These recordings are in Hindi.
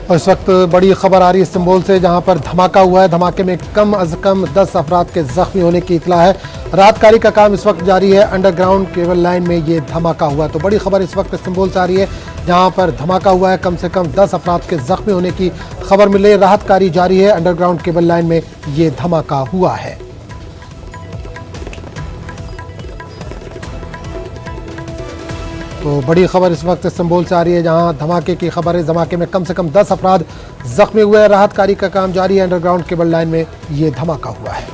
और इस वक्त बड़ी खबर आ रही है इस्तांबुल से, जहां पर धमाका हुआ है। धमाके में कम अज कम 10 अफराद के जख्मी होने की इतला है। राहतकारी का काम इस वक्त जारी है। अंडरग्राउंड केबल लाइन में ये धमाका हुआ। तो बड़ी खबर इस वक्त इस्तांबुल से आ रही है, जहां पर धमाका हुआ है। कम से कम 10 अफराद के जख्मी होने की खबर मिली है। राहतकारी जारी है। अंडरग्राउंड केबल लाइन में ये धमाका हुआ है। तो बड़ी खबर इस वक्त इस्तांबुल से आ रही है, जहां धमाके की खबर है। धमाके में कम से कम 10 अफराद जख्मी हुए हैं। राहत कार्य का काम जारी है। अंडरग्राउंड केबल लाइन में ये धमाका हुआ है।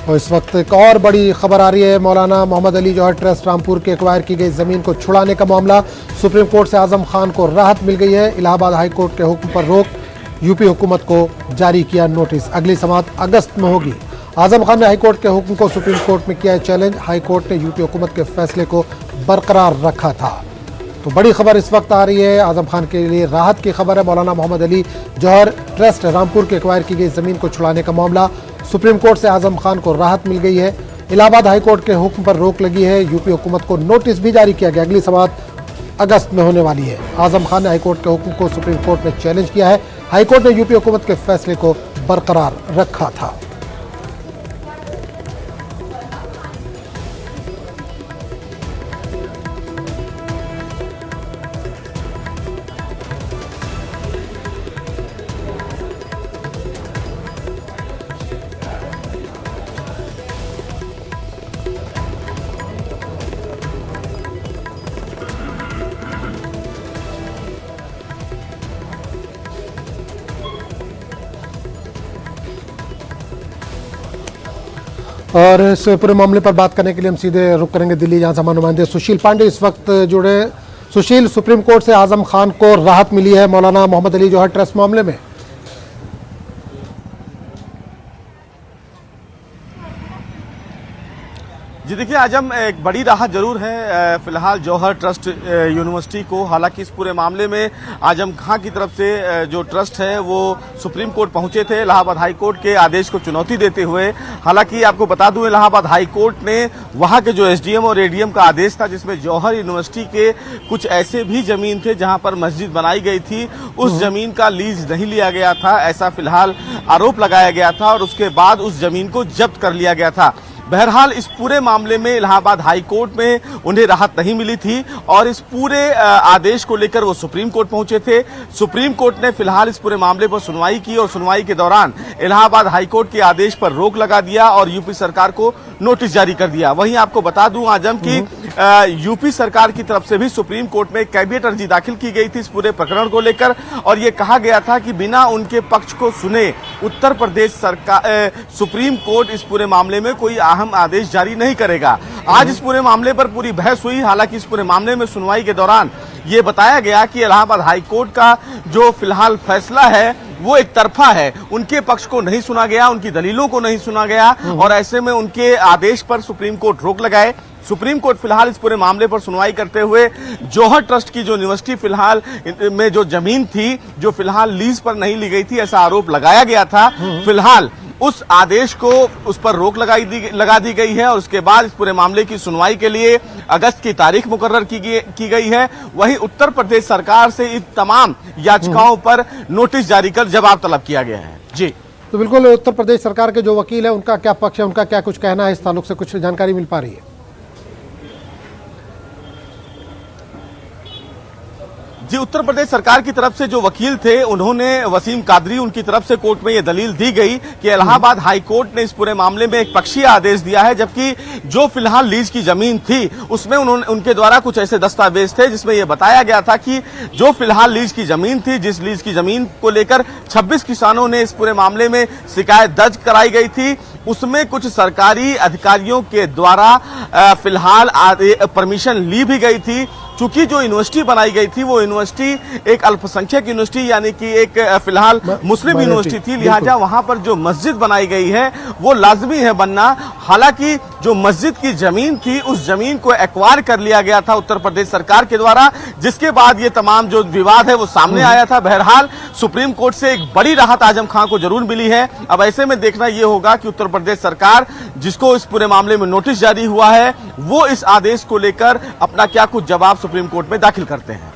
और इस वक्त एक और बड़ी खबर आ रही है। मौलाना मोहम्मद अली जौहर ट्रस्ट रामपुर के एक्वायर की गई जमीन को छुड़ाने का मामला। सुप्रीम कोर्ट से आजम खान को राहत मिल गई है। इलाहाबाद हाई कोर्ट के हुक्म पर रोक। यूपी हुकूमत को जारी किया नोटिस। अगली समाअत अगस्त में होगी। आजम खान ने हाईकोर्ट के हुक्म को सुप्रीम कोर्ट में किया है चैलेंज। हाईकोर्ट ने यूपी हुकूमत के फैसले को बरकरार रखा था। तो बड़ी खबर इस वक्त आ रही है। आजम खान के लिए राहत की खबर है। मौलाना मोहम्मद अली जौहर ट्रस्ट रामपुर के एक्वायर की गई जमीन को छुड़ाने का मामला। सुप्रीम कोर्ट से आजम खान को राहत मिल गई है। इलाहाबाद हाईकोर्ट के हुक्म पर रोक लगी है। यूपी हुकूमत को नोटिस भी जारी किया गया। अगली समाअत अगस्त में होने वाली है। आजम खान ने हाईकोर्ट के हुक्म को सुप्रीम कोर्ट में चैलेंज किया है। हाईकोर्ट ने यूपी हुकूमत के फैसले को बरकरार रखा था। और इस पूरे मामले पर बात करने के लिए हम सीधे रुक करेंगे दिल्ली, जहां से हमारे नुमाइंदे सुशील पांडे इस वक्त जुड़े। सुशील, सुप्रीम कोर्ट से आजम खान को राहत मिली है मौलाना मोहम्मद अली जौहर ट्रस्ट मामले में। जी देखिए आजम, एक बड़ी राहत जरूर है फिलहाल जौहर ट्रस्ट यूनिवर्सिटी को। हालांकि इस पूरे मामले में आजम खान की तरफ से जो ट्रस्ट है वो सुप्रीम कोर्ट पहुंचे थे इलाहाबाद हाई कोर्ट के आदेश को चुनौती देते हुए। हालांकि आपको बता दूं, इलाहाबाद हाई कोर्ट ने वहां के जो एसडीएम और एडीएम का आदेश था, जिसमें जौहर यूनिवर्सिटी के कुछ ऐसे भी जमीन थे जहां पर मस्जिद बनाई गई थी, उस जमीन का लीज नहीं लिया गया था, ऐसा फिलहाल आरोप लगाया गया था और उसके बाद उस जमीन को जब्त कर लिया गया था। बहरहाल इस पूरे मामले में इलाहाबाद हाई कोर्ट में उन्हें राहत नहीं मिली थी और इस पूरे आदेश को लेकर वो सुप्रीम कोर्ट पहुंचे थे। सुप्रीम कोर्ट ने फिलहाल इस पूरे मामले पर सुनवाई की और सुनवाई के दौरान इलाहाबाद हाई कोर्ट के आदेश पर रोक लगा दिया और यूपी सरकार को नोटिस जारी कर दिया। वहीं आपको बता दूं आजम कि यूपी सरकार की तरफ से भी सुप्रीम कोर्ट में कैबिनेट अर्जी दाखिल की गई थी इस पूरे प्रकरण को लेकर और ये कहा गया था कि बिना उनके पक्ष को सुने उत्तर प्रदेश सरकार सुप्रीम कोर्ट इस पूरे मामले में कोई अहम आदेश जारी नहीं करेगा। आज इस पूरे मामले पर पूरी बहस हुई। हालांकि इस पूरे मामले में सुनवाई के दौरान ये बताया गया कि इलाहाबाद हाई कोर्ट का जो फिलहाल फैसला है वो एक तरफा है। उनके पक्ष को नहीं सुना गया, उनकी दलीलों को नहीं सुना गया और ऐसे में उनके आदेश पर सुप्रीम कोर्ट रोक लगाए। सुप्रीम कोर्ट फिलहाल इस पूरे मामले पर सुनवाई करते हुए जौहर ट्रस्ट की जो यूनिवर्सिटी फिलहाल में जो जमीन थी, जो फिलहाल लीज पर नहीं ली गई थी, ऐसा आरोप लगाया गया था, फिलहाल उस आदेश को उस पर रोक लगा दी गई है और उसके बाद इस पूरे मामले की सुनवाई के लिए अगस्त की तारीख मुकर्रर की गई है। वहीं उत्तर प्रदेश सरकार से इन तमाम याचिकाओं पर नोटिस जारी कर जवाब तलब किया गया है। जी तो बिल्कुल, उत्तर प्रदेश सरकार के जो वकील है उनका क्या पक्ष है, उनका क्या कुछ कहना है, इस ताल्लुक से कुछ जानकारी मिल पा रही है? जी, उत्तर प्रदेश सरकार की तरफ से जो वकील थे उन्होंने वसीम कादरी, उनकी तरफ से कोर्ट में ये दलील दी गई कि इलाहाबाद हाई कोर्ट ने इस पूरे मामले में एक पक्षीय आदेश दिया है, जबकि जो फिलहाल लीज की जमीन थी उसमें उनके द्वारा कुछ ऐसे दस्तावेज थे जिसमें यह बताया गया था कि जो फिलहाल लीज की जमीन थी, जिस लीज की जमीन को लेकर 26 किसानों ने इस पूरे मामले में शिकायत दर्ज कराई गई थी, उसमें कुछ सरकारी अधिकारियों के द्वारा फिलहाल परमिशन ली भी गई थी। चूंकि जो यूनिवर्सिटी बनाई गई थी वो यूनिवर्सिटी एक अल्पसंख्यक यूनिवर्सिटी यानी कि एक फिलहाल मुस्लिम यूनिवर्सिटी थी, लिहाजा वहां पर जो मस्जिद बनाई गई है वो लाजमी है बनना। हालांकि जो मस्जिद की जमीन थी उस जमीन को एक्वायर कर लिया गया था उत्तर प्रदेश सरकार के द्वारा, जिसके बाद ये तमाम जो विवाद है वो सामने आया था। बहरहाल सुप्रीम कोर्ट से एक बड़ी राहत आजम खान को जरूर मिली है। अब ऐसे में देखना यह होगा कि उत्तर प्रदेश सरकार, जिसको इस पूरे मामले में नोटिस जारी हुआ है, वो इस आदेश को लेकर अपना क्या कुछ जवाब सुप्रीम कोर्ट में दाखिल करते हैं।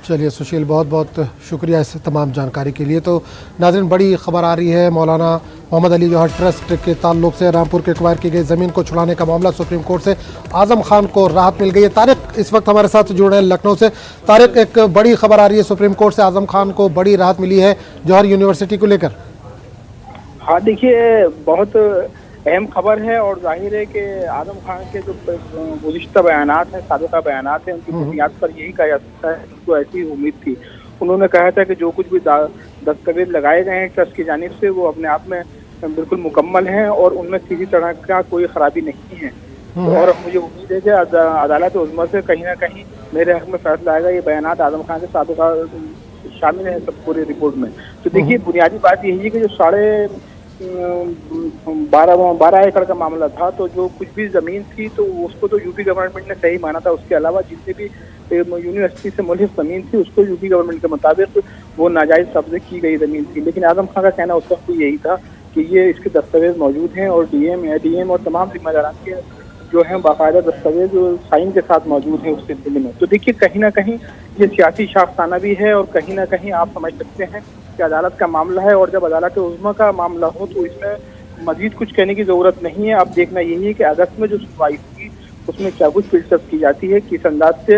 चलिए सुशील, बहुत बहुत शुक्रिया इस तमाम जानकारी के लिए। तो नाज़रीन, बड़ी खबर आ रही है मौलाना मोहम्मद अली जौहर ट्रस्ट के ताल्लुक से रामपुर के एक्वायर की गई ज़मीन को छुड़ाने का मामला सुप्रीम कोर्ट से आज़म खान को राहत मिल गई है। तारिक इस वक्त हमारे साथ जुड़ रहे हैं लखनऊ से। तारिक, एक बड़ी खबर आ रही है, सुप्रीम कोर्ट से आज़म खान को बड़ी राहत मिली है जौहर यूनिवर्सिटी को लेकर। हाँ देखिए, बहुत अहम खबर है और जाहिर है कि आजम खान के जो गुज़िश्ता बयानात हैं, साबिक़ा बयानात हैं, उनकी बुनियाद पर यही कहा जा सकता है, उनको ऐसी उम्मीद थी। उन्होंने कहा था कि जो कुछ भी दस्तावेज लगाए गए हैं ट्रस्ट की जानिब से वो अपने आप में बिल्कुल मुकम्मल हैं और उनमें किसी तरह का कोई खराबी नहीं है। और मुझे उम्मीद है कि अदालत उज़्मा से कहीं ना कहीं मेरे हक में फैसला आएगा। ये बयानात आजम खान के साबिक़ा शामिल है सब पूरी रिपोर्ट में। तो देखिए, बुनियादी बात यही है कि जो 12 एकड़ का मामला था, तो जो कुछ भी जमीन थी तो उसको तो यूपी गवर्नमेंट ने सही माना था। उसके अलावा जितनी भी यूनिवर्सिटी से मुल्हिक जमीन थी उसको यूपी गवर्नमेंट के मुताबिक वो नाजायज कब्जे की गई जमीन थी। लेकिन आजम खान का कहना उस वक्त यही था कि ये इसके दस्तावेज मौजूद हैं और डीएम और तमाम जिम्मेदारान के जो है बाकायदा दस्तावेज साइन के साथ मौजूद है उस सिलसिले में। तो देखिए, कहीं ना कहीं ये सियासी शाखसाना भी है और कहीं ना कहीं आप समझ सकते हैं कि अदालत का मामला है और जब अदालत उज़्मा का मामला हो तो इसमें मजीद कुछ कहने की जरूरत नहीं है। अब देखना यही है कि अगस्त में जो सुनवाई होगी उसमें क्या कुछ पेशकश की जाती है, किस अंदाज से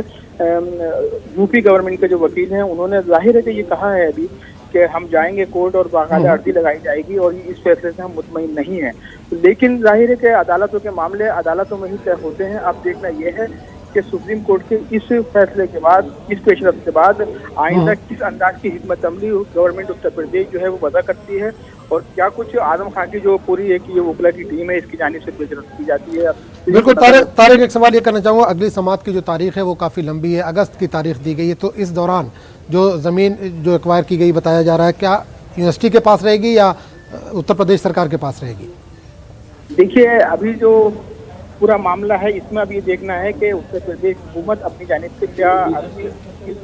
यूपी गवर्नमेंट के जो वकील हैं उन्होंने जाहिर है कि ये कहा है अभी कि हम जाएंगे कोर्ट और बाकायदा अर्जी लगाई जाएगी और इस फैसले से हम मुतमईन नहीं हैं। लेकिन जाहिर है कि अदालतों के मामले अदालतों में ही तय होते हैं। अब देखना यह है कि सुप्रीम कोर्ट के इस फैसले के बाद, इस पेशरफ के बाद आइंदा किस अंदाज की हिकमत अमली गवर्नमेंट उत्तर प्रदेश जो है वो वज़ा करती है और क्या कुछ आजम खान की जो पूरी एक ये वकला की टीम है इसकी जानिब से पेशरफ की जाती है। बिल्कुल तारिक, एक सवाल ये करना चाहूँगा, अगली समाअत की जो तारीख है वो काफ़ी लंबी है, अगस्त की तारीख दी गई है, तो इस दौरान जो ज़मीन जो एक्वायर की गई बताया जा रहा है, क्या यूनिवर्सिटी के पास रहेगी या उत्तर प्रदेश सरकार के पास रहेगी? देखिए, अभी जो पूरा मामला है इसमें अब ये देखना है कि उत्तर प्रदेश हुकूमत अपनी जानिब से क्या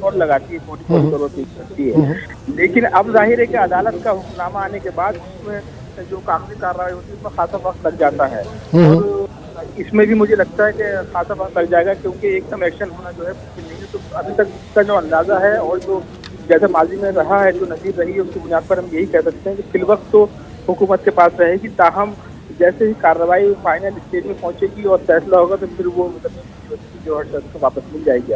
और लगाती है, 40 करोड़ की करती है। लेकिन अब जाहिर है कि अदालत का हुक्मनामा आने के बाद उसमें जो कागजी कार्रवाई होती है उसमें खासा वक्त लग जाता है और इसमें भी मुझे लगता है कि खासा वक्त लग जाएगा क्योंकि एकदम एक्शन होना जो है नहीं। तो अभी तक इसका जो अंदाजा है और जो जैसे माजी में रहा है, जो नज़ीर रही है, उसकी बुनियाद पर हम यही कह सकते हैं कि फिलवक्त तो हुकूमत के पास रहेगी। ताहम जैसे ही कार्रवाई फाइनल स्टेज में पहुंचेगी और फैसला होगा तो फिर वो जो है वापस मिल जाएगी।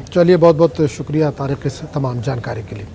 चलिए, बहुत बहुत शुक्रिया तारिक इस तमाम जानकारी के लिए।